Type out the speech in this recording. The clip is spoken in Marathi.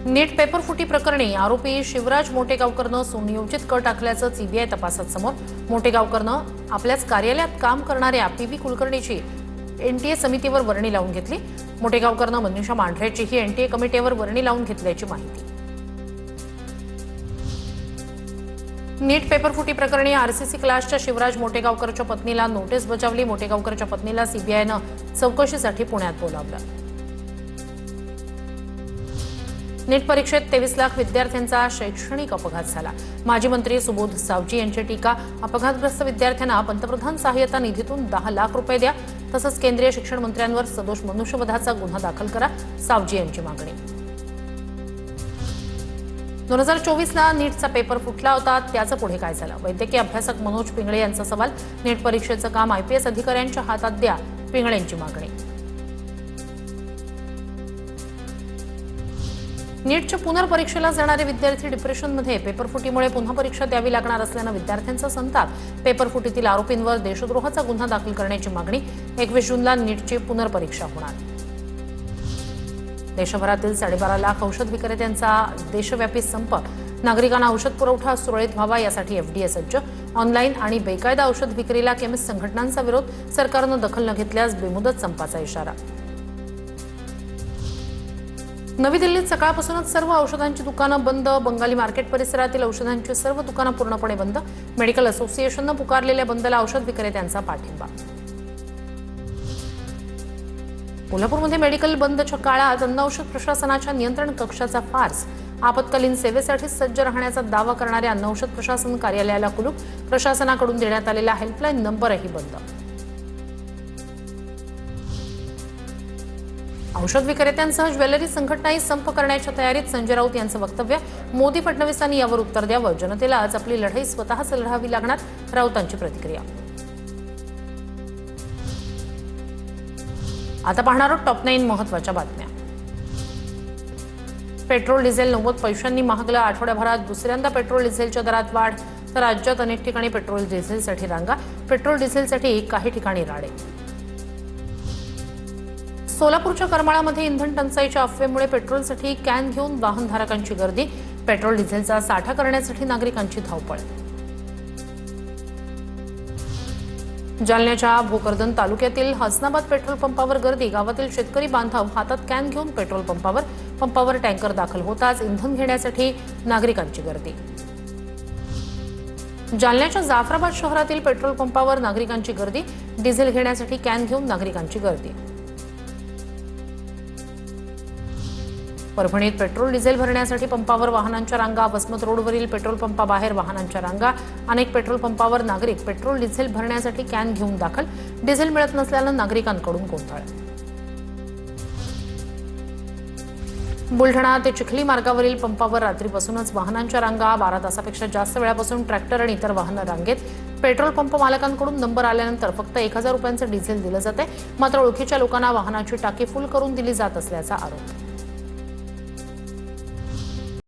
नीट पेपर फुटी प्रकरणी आरोपी शिवराज मोटेगावकरनं सुनियोजित कट टाकल्याचं सीबीआय तपासात समोर. मोटेगावकरनं आपल्याच कार्यालयात काम करणाऱ्या पीव्ही कुलकर्णीची एनटीए समितीवर वर्णी लावून घेतली. मोटेगावकरनं मनीषा मांढरेचीही एनटीए कमिटीवर वर्णी लावून घेतल्याची माहिती. नीट पेपर फुटी प्रकरणी आरसीसी क्लासच्या शिवराज मोटेगावकरच्या पत्नीला नोटीस बजावली. मोटेगावकरच्या पत्नीला सीबीआयनं चौकशीसाठी पुण्यात बोलावलं. नीट परीक्षेत 23 लाख विद्यार्थ्यांचा शैक्षणिक अपघात झाला. माजी मंत्री सुबोध सावजी यांची टीका. अपघातग्रस्त विद्यार्थ्यांना पंतप्रधान सहाय्यता निधीतून 10 लाख रुपये द्या, तसंच केंद्रीय शिक्षण मंत्र्यांवर सदोष मनुष्यवधाचा गुन्हा दाखल करा, सावजी यांची मागणी. 2024ला नीटचा पेपर फुटला होता, त्याचं पुढे काय झालं? वैद्यकीय अभ्यासक मनोज पिंगळे यांचा सवाल. नीट परीक्षेचं काम आयपीएस अधिकाऱ्यांच्या हातात द्या, पिंगळेंची मागणी. नीटच्या पुनर्परीक्षेला जाणारे विद्यार्थी डिप्रेशनमध्ये. पेपरफुटीमुळे पुन्हा परीक्षा द्यावी लागणार असल्यानं विद्यार्थ्यांचा संताप. पेपरफुटीतील आरोपींवर देशद्रोहाचा गुन्हा दाखल करण्याची मागणी. 21 जूनला नीटची पुनर्परीक्षा होणार. देशभरातील 12.5 लाख औषध विक्रेत्यांचा देशव्यापी संप. नागरिकांना औषध पुरवठा सुरळीत व्हावा यासाठी एफडीए सज्ज. ऑनलाईन आणि बेकायदा औषध विक्रीला केमिस्ट संघटनांचा विरोध. सरकारनं दखल न घेतल्यास बेमुदत संपाचा इशारा. नवी दिल्लीत सकाळपासूनच सर्व औषधांची दुकानं बंद. बंगाली मार्केट परिसरातील औषधांची सर्व दुकानं पूर्णपणे बंद. मेडिकल असोसिएशननं पुकारलेल्या बंदला औषध विक्रेत्यांचा पाठिंबा. कोल्हापूरमध्ये मेडिकल बंदच्या काळात अन्न औषध प्रशासनाच्या नियंत्रण कक्षाचा फार्स. आपत्कालीन सेवेसाठी सज्ज राहण्याचा दावा करणाऱ्या अन्न औषध प्रशासन कार्यालयाला कुलूप. प्रशासनाकडून देण्यात आलेला हेल्पलाईन नंबरही बंद. औषध विक्रेत्यांसह ज्वेलरी संघटनाही संप करण्याच्या तयारीत. संजय राऊत यांचं वक्तव्य. मोदी फडणवीसांनी यावर उत्तर द्यावं. जनतेला आज आपली लढाई स्वतःच लढावी लागणार, राऊतांची प्रतिक्रिया. आता पाहणार आहोत टॉप 9 महत्त्वाच्या बातम्या. पेट्रोल डिझेल 90 पैशांनी महागलं. आठवड्याभरात दुसऱ्यांदा पेट्रोल डिझेलच्या दरात वाढ. तर राज्यात अनेक ठिकाणी पेट्रोल डिझेलसाठी रांगा. पेट्रोल डिझेलसाठी काही ठिकाणी राडे. सोलापूरच्या करमाळामध्ये इंधन टंचाईच्या अफवेमुळे पेट्रोलसाठी कॅन घेऊन वाहनधारकांची गर्दी. पेट्रोल डिझेलचा साठा करण्यासाठी नागरिकांची धावपळ. जालन्याच्या भोकरदन तालुक्यातील हसनाबाद पेट्रोल पंपावर गर्दी. गावातील शेतकरी बांधव हातात कॅन घेऊन पेट्रोल पंपावर टँकर दाखल होताच इंधन घेण्यासाठी नागरिकांची गर्दी. जालन्याच्या जाफराबाद शहरातील पेट्रोल पंपावर नागरिकांची गर्दी. डिझेल घेण्यासाठी कॅन घेऊन नागरिकांची गर्दी. परभणीत पेट्रोल डिझेल भरण्यासाठी पंपावर वाहनांच्या रांगा. वसमत रोडवरील पेट्रोल पंपाबाहेर वाहनांच्या रांगा. अनेक पेट्रोल पंपावर नागरिक पेट्रोल डिझेल भरण्यासाठी कॅन घेऊन दाखल. डिझेल मिळत नसल्यानं नागरिकांकडून गोंधळ. बुलढाणा ते चिखली मार्गावरील पंपावर रात्रीपासूनच वाहनांच्या रांगा. 12 तासापेक्षा जास्त वेळापासून ट्रॅक्टर आणि इतर वाहनं रांगेत. पेट्रोल पंप मालकांकडून नंबर आल्यानंतर फक्त 1000 रुपयांचं डिझेल दिलं जाते. मात्र ओळखीच्या लोकांना वाहनाची टाकी फुल करून दिली जात असल्याचा आरोप.